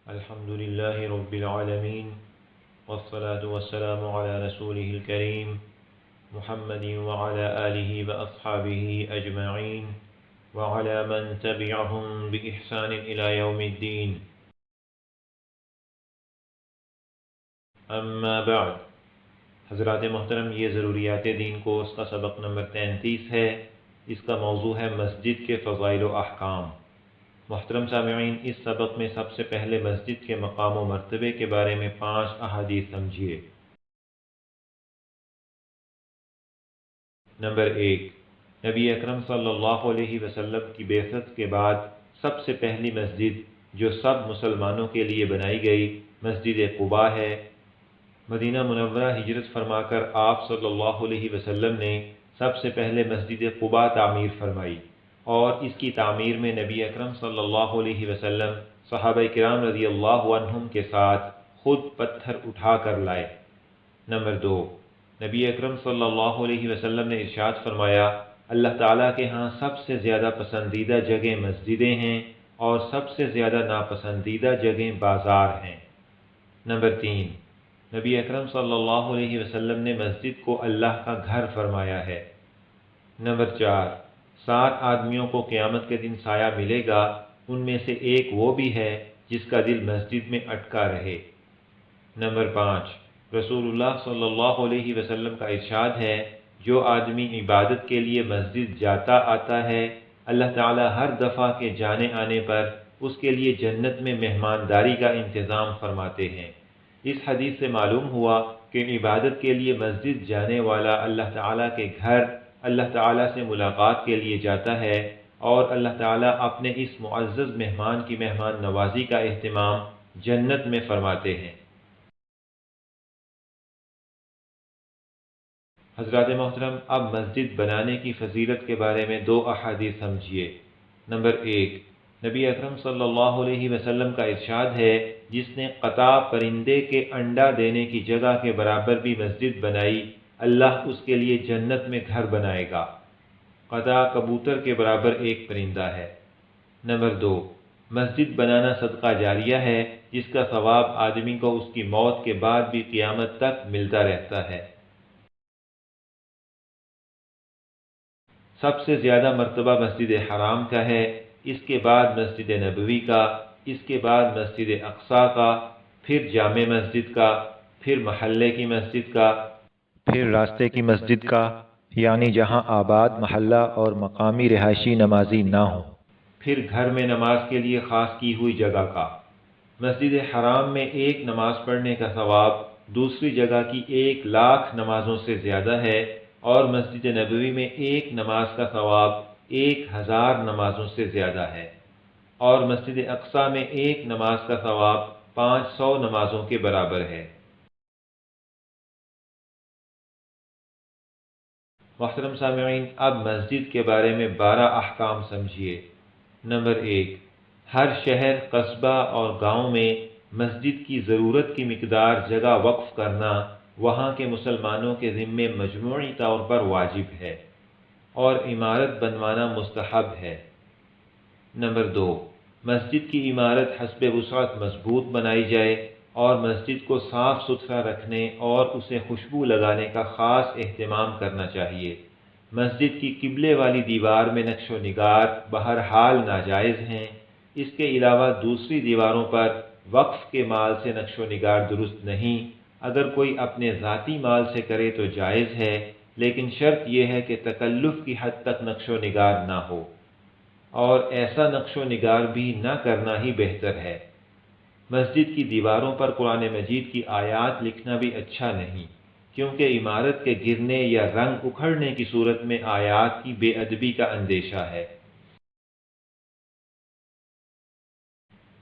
الحمد لله رب العالمين والصلاة والسلام على رسوله الكريم محمد وعلى آله وأصحابه أجمعين وعلى من تبعهم بإحسان إلى يوم الدين. اما بعد، حضرات محترم، یہ ضروریات دین کورس کا سبق نمبر 33 ہے۔ اس کا موضوع ہے مسجد کے فضائل و احکام۔ محترم سامعین، اس سبق میں سب سے پہلے مسجد کے مقام و مرتبے کے بارے میں 5 احادیث سمجھیے۔ نمبر 1، نبی اکرم صلی اللہ علیہ وسلم کی بعثت کے بعد سب سے پہلی مسجد جو سب مسلمانوں کے لیے بنائی گئی مسجد قباء ہے۔ مدینہ منورہ ہجرت فرما کر آپ صلی اللہ علیہ وسلم نے سب سے پہلے مسجد قباء تعمیر فرمائی، اور اس کی تعمیر میں نبی اکرم صلی اللہ علیہ وسلم صحابہ کرام رضی اللہ عنہم کے ساتھ خود پتھر اٹھا کر لائے۔ نمبر 2، نبی اکرم صلی اللہ علیہ وسلم نے ارشاد فرمایا، اللہ تعالیٰ کے ہاں سب سے زیادہ پسندیدہ جگہیں مسجدیں ہیں اور سب سے زیادہ ناپسندیدہ جگہیں بازار ہیں۔ نمبر 3، نبی اکرم صلی اللہ علیہ وسلم نے مسجد کو اللہ کا گھر فرمایا ہے۔ نمبر 4، 7 آدمیوں کو قیامت کے دن سایہ ملے گا، ان میں سے ایک وہ بھی ہے جس کا دل مسجد میں اٹکا رہے۔ نمبر 5، رسول اللہ صلی اللہ علیہ وسلم کا ارشاد ہے، جو آدمی عبادت کے لیے مسجد جاتا آتا ہے، اللہ تعالی ہر دفعہ کے جانے آنے پر اس کے لیے جنت میں مہمانداری کا انتظام فرماتے ہیں۔ اس حدیث سے معلوم ہوا کہ عبادت کے لیے مسجد جانے والا اللہ تعالیٰ کے گھر اللہ تعالیٰ سے ملاقات کے لیے جاتا ہے، اور اللہ تعالیٰ اپنے اس معزز مہمان کی مہمان نوازی کا اہتمام جنت میں فرماتے ہیں۔ حضرات محترم، اب مسجد بنانے کی فضیلت کے بارے میں 2 احادیث سمجھیے۔ نمبر 1، نبی اکرم صلی اللہ علیہ وسلم کا ارشاد ہے، جس نے قطع پرندے کے انڈا دینے کی جگہ کے برابر بھی مسجد بنائی، اللہ اس کے لیے جنت میں گھر بنائے گا۔ قطع کبوتر کے برابر ایک پرندہ ہے۔ نمبر 2، مسجد بنانا صدقہ جاریہ ہے، جس کا ثواب آدمی کو اس کی موت کے بعد بھی قیامت تک ملتا رہتا ہے۔ سب سے زیادہ مرتبہ مسجد حرام کا ہے، اس کے بعد مسجد نبوی کا، اس کے بعد مسجد اقصیٰ کا، پھر جامع مسجد کا، پھر محلے کی مسجد کا، پھر راستے کی مسجد کا، یعنی جہاں آباد محلہ اور مقامی رہائشی نمازی نہ ہوں، پھر گھر میں نماز کے لیے خاص کی ہوئی جگہ کا۔ مسجد حرام میں ایک نماز پڑھنے کا ثواب دوسری جگہ کی 1,00,000 نمازوں سے زیادہ ہے، اور مسجد نبوی میں ایک نماز کا ثواب 1,000 نمازوں سے زیادہ ہے، اور مسجد اقصیٰ میں ایک نماز کا ثواب 500 نمازوں کے برابر ہے۔ محترم سامعین، اب مسجد کے بارے میں 12 احکام سمجھیے۔ نمبر 1، ہر شہر، قصبہ اور گاؤں میں مسجد کی ضرورت کی مقدار جگہ وقف کرنا وہاں کے مسلمانوں کے ذمے مجموعی طور پر واجب ہے، اور عمارت بنوانا مستحب ہے۔ نمبر 2، مسجد کی عمارت حسب وسعت مضبوط بنائی جائے، اور مسجد کو صاف ستھرا رکھنے اور اسے خوشبو لگانے کا خاص اہتمام کرنا چاہیے۔ مسجد کی قبلے والی دیوار میں نقش و نگار بہرحال ناجائز ہیں۔ اس کے علاوہ دوسری دیواروں پر وقف کے مال سے نقش و نگار درست نہیں۔ اگر کوئی اپنے ذاتی مال سے کرے تو جائز ہے، لیکن شرط یہ ہے کہ تکلف کی حد تک نقش و نگار نہ ہو، اور ایسا نقش و نگار بھی نہ کرنا ہی بہتر ہے۔ مسجد کی دیواروں پر قرآن مجید کی آیات لکھنا بھی اچھا نہیں، کیونکہ عمارت کے گرنے یا رنگ اکھڑنے کی صورت میں آیات کی بے ادبی کا اندیشہ ہے۔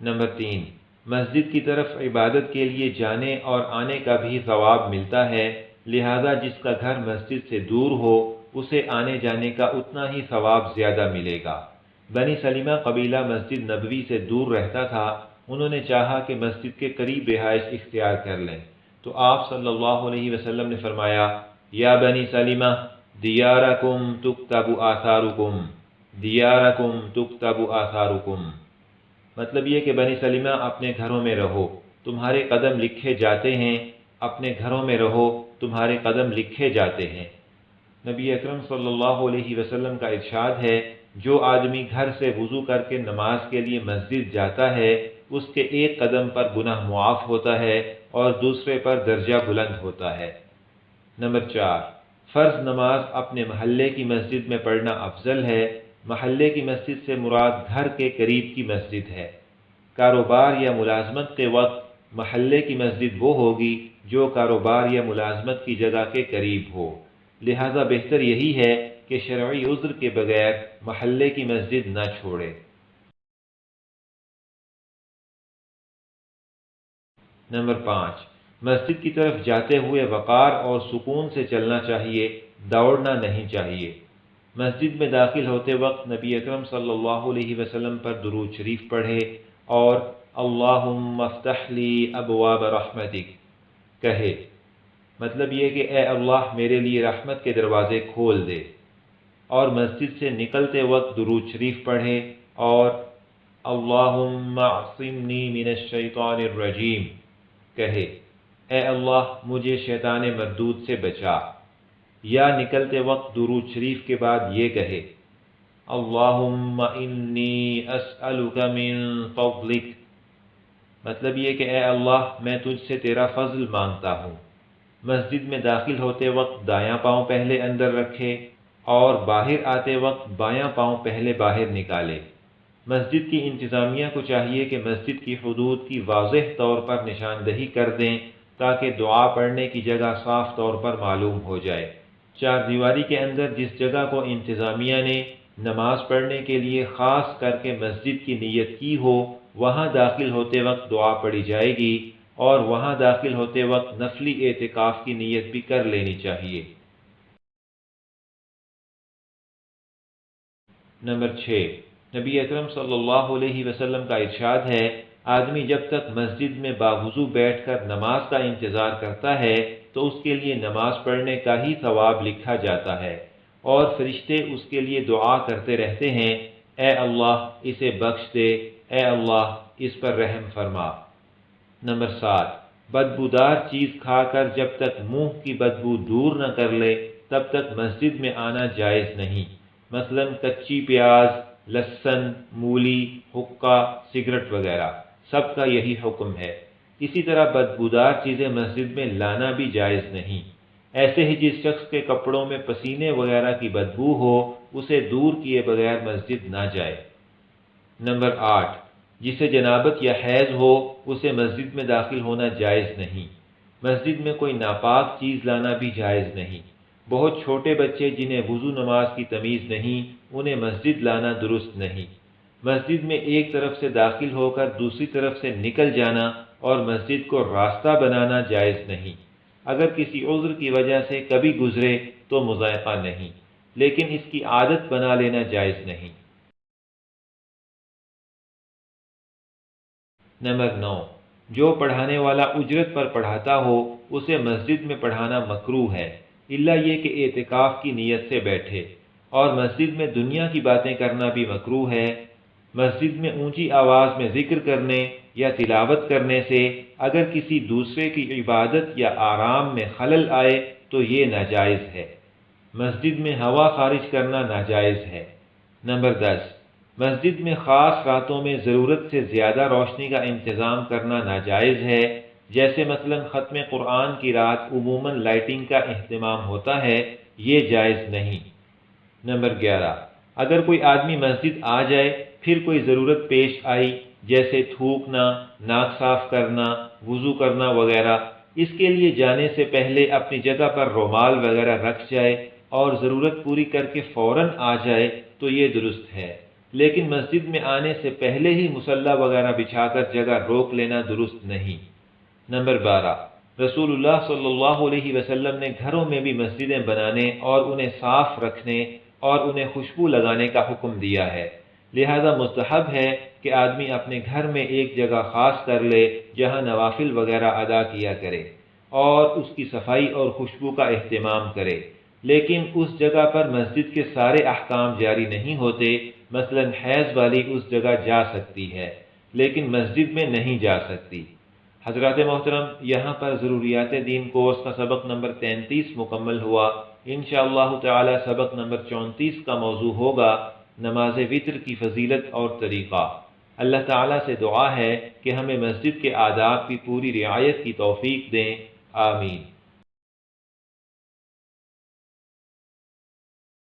نمبر 3، مسجد کی طرف عبادت کے لیے جانے اور آنے کا بھی ثواب ملتا ہے، لہذا جس کا گھر مسجد سے دور ہو اسے آنے جانے کا اتنا ہی ثواب زیادہ ملے گا۔ بنی سلیمہ قبیلہ مسجد نبوی سے دور رہتا تھا، انہوں نے چاہا کہ مسجد کے قریب رہائش اختیار کر لیں، تو آپ صلی اللہ علیہ وسلم نے فرمایا، یا بنی سلیمہ دیارکم تکتب آثارکم، دیارکم تکتب آثارکم، مطلب یہ کہ بنی سلمہ اپنے گھروں میں رہو، تمہارے قدم لکھے جاتے ہیں، اپنے گھروں میں رہو، تمہارے قدم لکھے جاتے ہیں۔ نبی اکرم صلی اللہ علیہ وسلم کا ارشاد ہے، جو آدمی گھر سے وضو کر کے نماز کے لیے مسجد جاتا ہے، اس کے ایک قدم پر گناہ معاف ہوتا ہے اور دوسرے پر درجہ بلند ہوتا ہے۔ نمبر 4، فرض نماز اپنے محلے کی مسجد میں پڑھنا افضل ہے۔ محلے کی مسجد سے مراد گھر کے قریب کی مسجد ہے۔ کاروبار یا ملازمت کے وقت محلے کی مسجد وہ ہوگی جو کاروبار یا ملازمت کی جگہ کے قریب ہو، لہذا بہتر یہی ہے کہ شرعی عذر کے بغیر محلے کی مسجد نہ چھوڑے۔ نمبر 5، مسجد کی طرف جاتے ہوئے وقار اور سکون سے چلنا چاہیے، دوڑنا نہیں چاہیے۔ مسجد میں داخل ہوتے وقت نبی اکرم صلی اللہ علیہ وسلم پر درود شریف پڑھے اور اللہم افتح لی ابواب رحمتک کہے، مطلب یہ کہ اے اللہ میرے لیے رحمت کے دروازے کھول دے، اور مسجد سے نکلتے وقت درود شریف پڑھے اور اللہم اعصمنی من الشیطان الرجیم کہے، اے اللہ مجھے شیطان مردود سے بچا، یا نکلتے وقت درود شریف کے بعد یہ کہے، اللہم انی اسألک من فضلک، مطلب یہ کہ اے اللہ میں تجھ سے تیرا فضل مانگتا ہوں۔ مسجد میں داخل ہوتے وقت دایاں پاؤں پہلے اندر رکھے اور باہر آتے وقت بایاں پاؤں پہلے باہر نکالے۔ مسجد کی انتظامیہ کو چاہیے کہ مسجد کی حدود کی واضح طور پر نشاندہی کر دیں تاکہ دعا پڑھنے کی جگہ صاف طور پر معلوم ہو جائے۔ چار دیواری کے اندر جس جگہ کو انتظامیہ نے نماز پڑھنے کے لیے خاص کر کے مسجد کی نیت کی ہو، وہاں داخل ہوتے وقت دعا پڑھی جائے گی اور وہاں داخل ہوتے وقت نفلی اعتکاف کی نیت بھی کر لینی چاہیے۔ نمبر 6، نبی اکرم صلی اللہ علیہ وسلم کا ارشاد ہے، آدمی جب تک مسجد میں باوضو بیٹھ کر نماز کا انتظار کرتا ہے تو اس کے لیے نماز پڑھنے کا ہی ثواب لکھا جاتا ہے، اور فرشتے اس کے لیے دعا کرتے رہتے ہیں، اے اللہ اسے بخش دے، اے اللہ اس پر رحم فرما۔ نمبر 7، بدبودار چیز کھا کر جب تک منہ کی بدبو دور نہ کر لے تب تک مسجد میں آنا جائز نہیں، مثلا کچی پیاز، لہسن، مولی، حقہ، سگریٹ وغیرہ، سب کا یہی حکم ہے۔ اسی طرح بدبودار چیزیں مسجد میں لانا بھی جائز نہیں۔ ایسے ہی جس شخص کے کپڑوں میں پسینے وغیرہ کی بدبو ہو اسے دور کیے بغیر مسجد نہ جائے۔ نمبر 8، جسے جنابت یا حیض ہو اسے مسجد میں داخل ہونا جائز نہیں۔ مسجد میں کوئی ناپاک چیز لانا بھی جائز نہیں۔ بہت چھوٹے بچے جنہیں وضو نماز کی تمیز نہیں، انہیں مسجد لانا درست نہیں۔ مسجد میں ایک طرف سے داخل ہو کر دوسری طرف سے نکل جانا اور مسجد کو راستہ بنانا جائز نہیں۔ اگر کسی عذر کی وجہ سے کبھی گزرے تو مضائقہ نہیں، لیکن اس کی عادت بنا لینا جائز نہیں۔ نمبر 9، جو پڑھانے والا اجرت پر پڑھاتا ہو اسے مسجد میں پڑھانا مکروہ ہے، الا یہ کہ اعتکاف کی نیت سے بیٹھے، اور مسجد میں دنیا کی باتیں کرنا بھی مکروہ ہے۔ مسجد میں اونچی آواز میں ذکر کرنے یا تلاوت کرنے سے اگر کسی دوسرے کی عبادت یا آرام میں خلل آئے تو یہ ناجائز ہے۔ مسجد میں ہوا خارج کرنا ناجائز ہے۔ نمبر 10، مسجد میں خاص راتوں میں ضرورت سے زیادہ روشنی کا انتظام کرنا ناجائز ہے، جیسے مثلا ختم قرآن کی رات عموماً لائٹنگ کا اہتمام ہوتا ہے، یہ جائز نہیں۔ نمبر 11، اگر کوئی آدمی مسجد آ جائے پھر کوئی ضرورت پیش آئی جیسے تھوکنا، ناک صاف کرنا، وضو کرنا وغیرہ، اس کے لیے جانے سے پہلے اپنی جگہ پر رومال وغیرہ رکھ جائے اور ضرورت پوری کر کے فوراً آ جائے تو یہ درست ہے، لیکن مسجد میں آنے سے پہلے ہی مصلی وغیرہ بچھا کر جگہ روک لینا درست نہیں۔ نمبر 12، رسول اللہ صلی اللہ علیہ وسلم نے گھروں میں بھی مسجدیں بنانے اور انہیں صاف رکھنے اور انہیں خوشبو لگانے کا حکم دیا ہے، لہذا مستحب ہے کہ آدمی اپنے گھر میں ایک جگہ خاص کر لے جہاں نوافل وغیرہ ادا کیا کرے اور اس کی صفائی اور خوشبو کا اہتمام کرے، لیکن اس جگہ پر مسجد کے سارے احکام جاری نہیں ہوتے، مثلا حیض والی اس جگہ جا سکتی ہے، لیکن مسجد میں نہیں جا سکتی۔ حضرات محترم، یہاں پر ضروریات دین کورس کا سبق نمبر 33 مکمل ہوا۔ انشاءاللہ تعالی سبق نمبر 34 کا موضوع ہوگا نماز وتر کی فضیلت اور طریقہ۔ اللہ تعالیٰ سے دعا ہے کہ ہمیں مسجد کے آداب کی پوری رعایت کی توفیق دیں، آمین۔